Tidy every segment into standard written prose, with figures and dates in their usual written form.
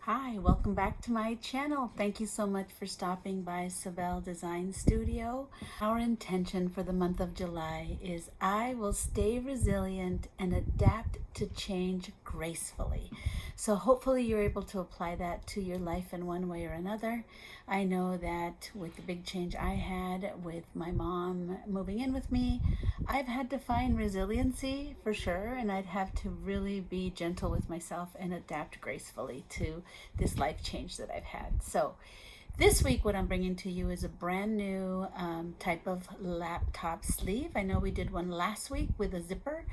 Hi, welcome back to my channel. Thank you so much for stopping by Sabelle Design Studio. Our intention for the month of July is I will stay resilient and adapt to change gracefully. So hopefully you're able to apply that to your life in one way or another. I know that with the big change I had with my mom moving in with me, I've had to find resiliency for sure, and I'd have to really be gentle with myself and adapt gracefully to this life change that I've had. So this week, what I'm bringing to you is a brand new type of laptop sleeve. I know we did one last week with a zipper.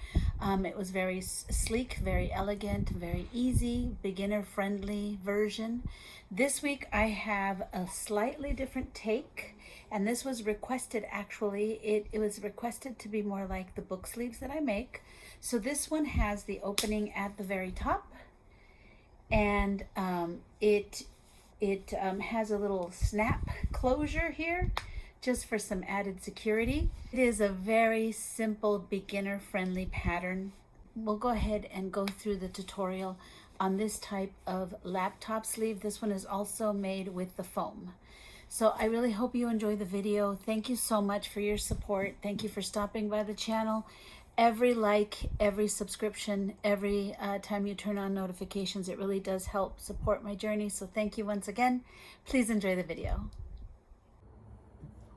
It was very sleek, very elegant, very easy, beginner-friendly version. This week, I have a slightly different take, and this was requested actually. It was requested to be more like the book sleeves that I make. So this one has the opening at the very top, and it has a little snap closure here just for some added security. It is a very simple beginner friendly pattern. We'll go ahead and go through the tutorial on this type of laptop sleeve. This one is also made with the foam. So I really hope you enjoy the video. Thank you so much for your support. Thank you for stopping by the channel. Every like, every subscription, every time you turn on notifications, it really does help support my journey. So thank you once again. Please enjoy the video.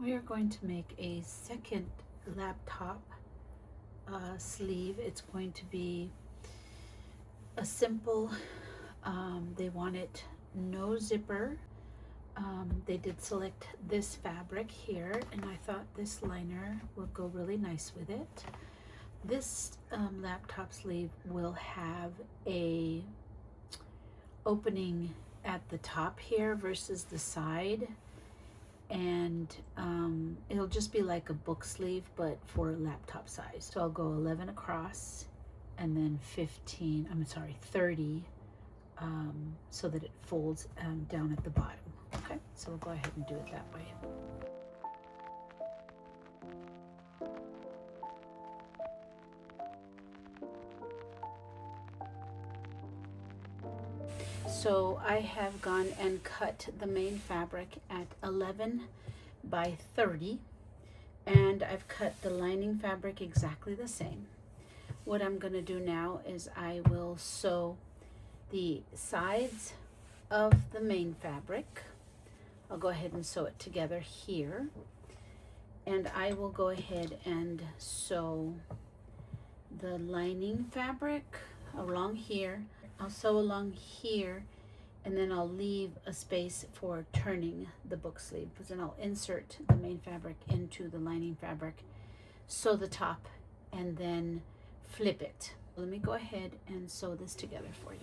We are going to make a second laptop sleeve. It's going to be a simple, they want it no zipper. They did select this fabric here, and I thought this liner would go really nice with it. This laptop sleeve will have a opening at the top here versus the side, and it'll just be like a book sleeve but for laptop size. So I'll go 11 across and then 30 so that it folds down at the bottom. Okay, so we'll go ahead and do it that way. So I have gone and cut the main fabric at 11 by 30, and I've cut the lining fabric exactly the same. What I'm going to do now is I will sew the sides of the main fabric. I'll go ahead and sew it together here, and I will go ahead and sew the lining fabric along here. I'll sew along here, and then I'll leave a space for turning the book sleeve, because then I'll insert the main fabric into the lining fabric, sew the top, and then flip it. Let me go ahead and sew this together for you.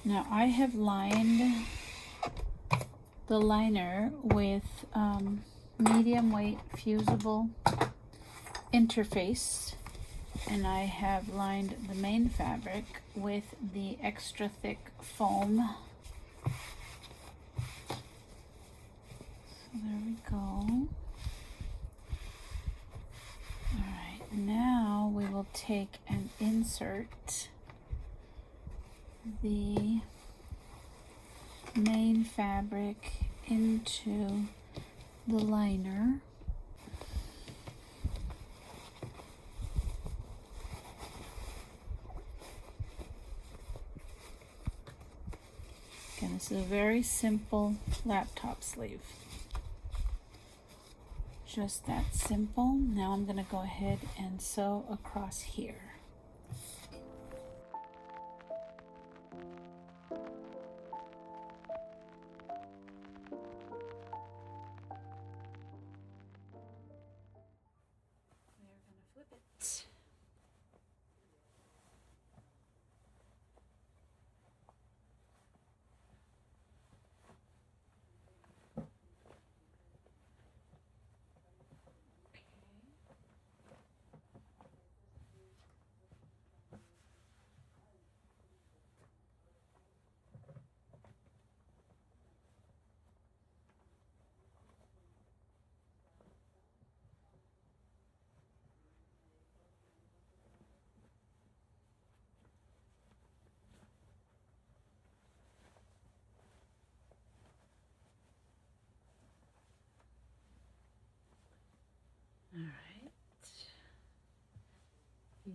Now I have lined the liner with medium weight fusible interface, and I have lined the main fabric with the extra thick foam. So there we go. Alright, now we will take and insert the main fabric into the liner. Again, this is a very simple laptop sleeve. Just that simple. Now I'm going to go ahead and sew across here.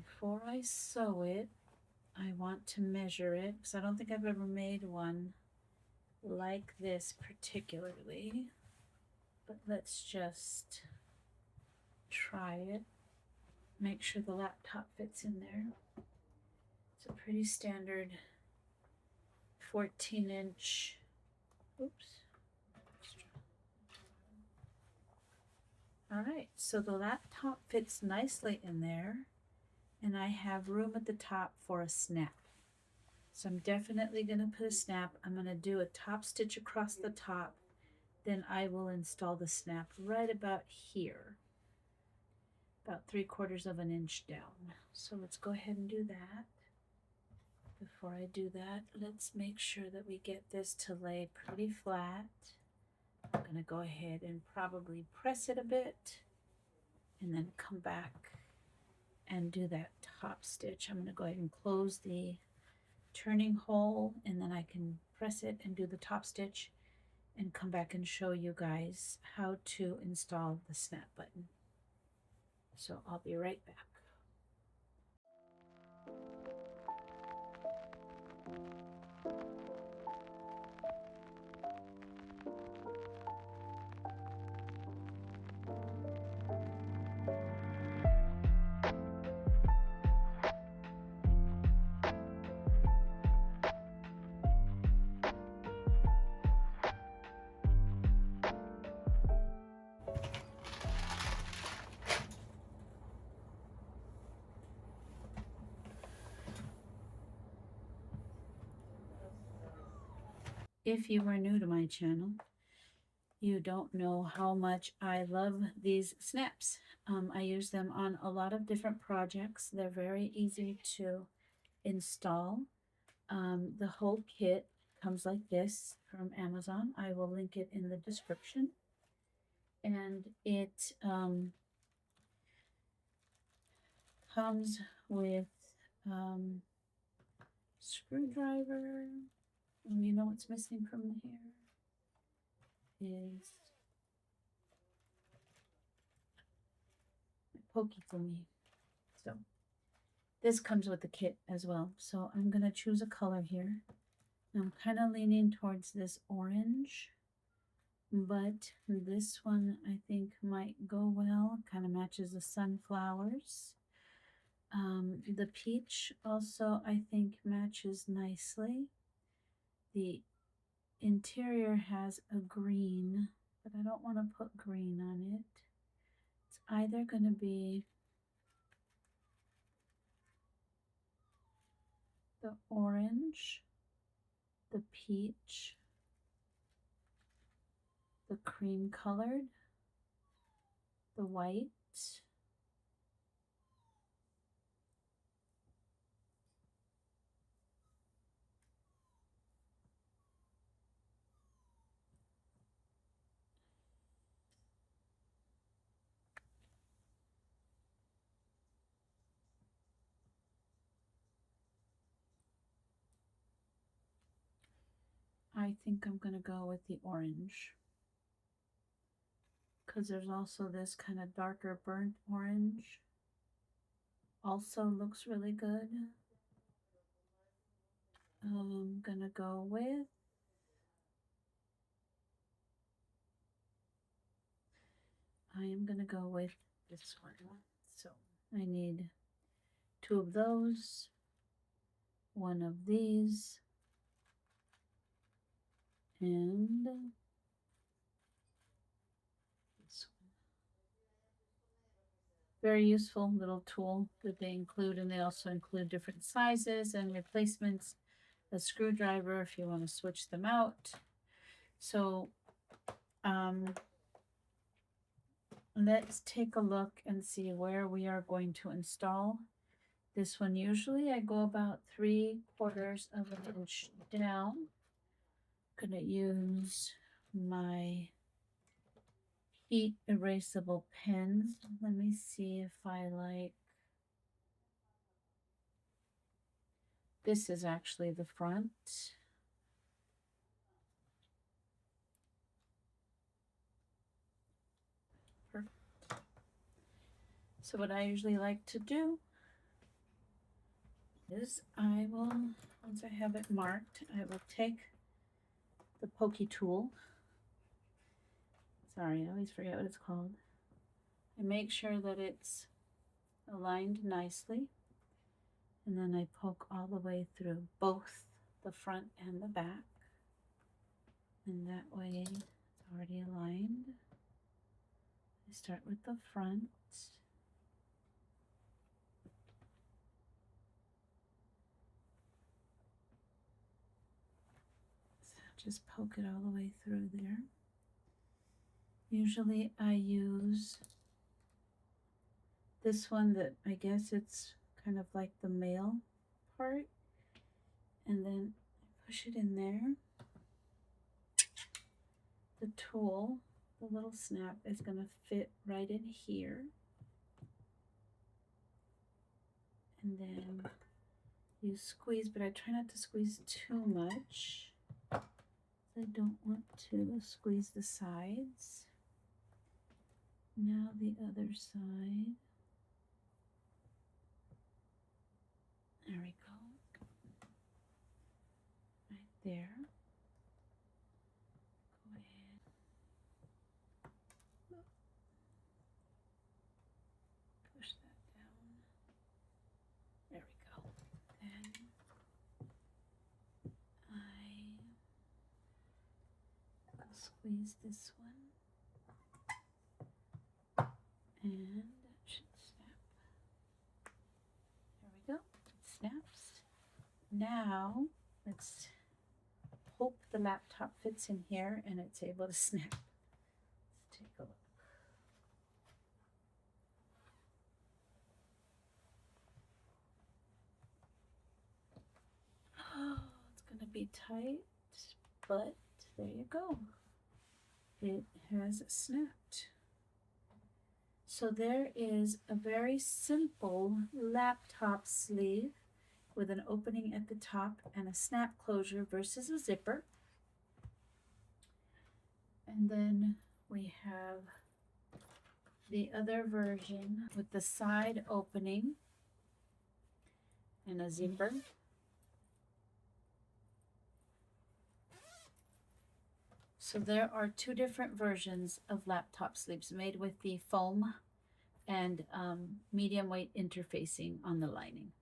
Before I sew it, I want to measure it because I don't think I've ever made one like this particularly, but let's just try it. Make sure the laptop fits in there. It's a pretty standard 14-inch. Oops. All right, so the laptop fits nicely in there, and I have room at the top for a snap. So I'm definitely going to put a snap. I'm going to do a top stitch across the top. Then I will install the snap right about here, about 3/4 of an inch down. So let's go ahead and do that. Before I do that, let's make sure that we get this to lay pretty flat. I'm going to go ahead and probably press it a bit and then come back and do that top stitch. I'm going to go ahead and close the turning hole, and then I can press it and do the top stitch and come back and show you guys how to install the snap button. So I'll be right back. If you are new to my channel, you don't know how much I love these snaps. I use them on a lot of different projects. They're very easy to install. The whole kit comes like this from Amazon. I will link it in the description. And it comes with screwdriver. You know what's missing from here is pokey thingy. So this comes with the kit as well. So I'm going to choose a color here. I'm kind of leaning towards this orange, but this one I think might go well. Kind of matches the sunflowers. The peach also I think matches nicely. The interior has a green, but I don't want to put green on it. It's either going to be the orange, the peach, the cream colored, the white, I think I'm going to go with the orange because there's also this kind of darker burnt orange. Also looks really good. I'm going to go with this one. So I need 2 of those, 1 of these, and this one. Very useful little tool that they include, and they also include different sizes and replacements, a screwdriver if you want to switch them out. So let's take a look and see where we are going to install this one. Usually I go about 3/4 of an inch down. I'm gonna use my heat erasable pens. Let me see if I like, this is actually the front. Perfect. So what I usually like to do I will, once I have it marked, I will take the pokey tool. Sorry, I always forget what it's called. I make sure that it's aligned nicely, and then I poke all the way through both the front and the back, and that way it's already aligned. I start with the front. So just poke it all the way through there. Usually I use this one that I guess it's kind of like the male part, and then I push it in there. The tool, the little snap, is going to fit right in here, and then you squeeze, but I try not to squeeze too much. I don't want to squeeze the sides. Now the other side. There we go. Right there. Go ahead. Push that down. There we go. Then I'll squeeze this one. And that should snap. There we go. It snaps. Now let's hope the laptop fits in here and it's able to snap. Let's take a look. Oh, it's going to be tight, but there you go. It has snapped. So there is a very simple laptop sleeve with an opening at the top and a snap closure versus a zipper. And then we have the other version with the side opening and a zipper. So there are two different versions of laptop sleeves made with the foam and medium weight interfacing on the lining.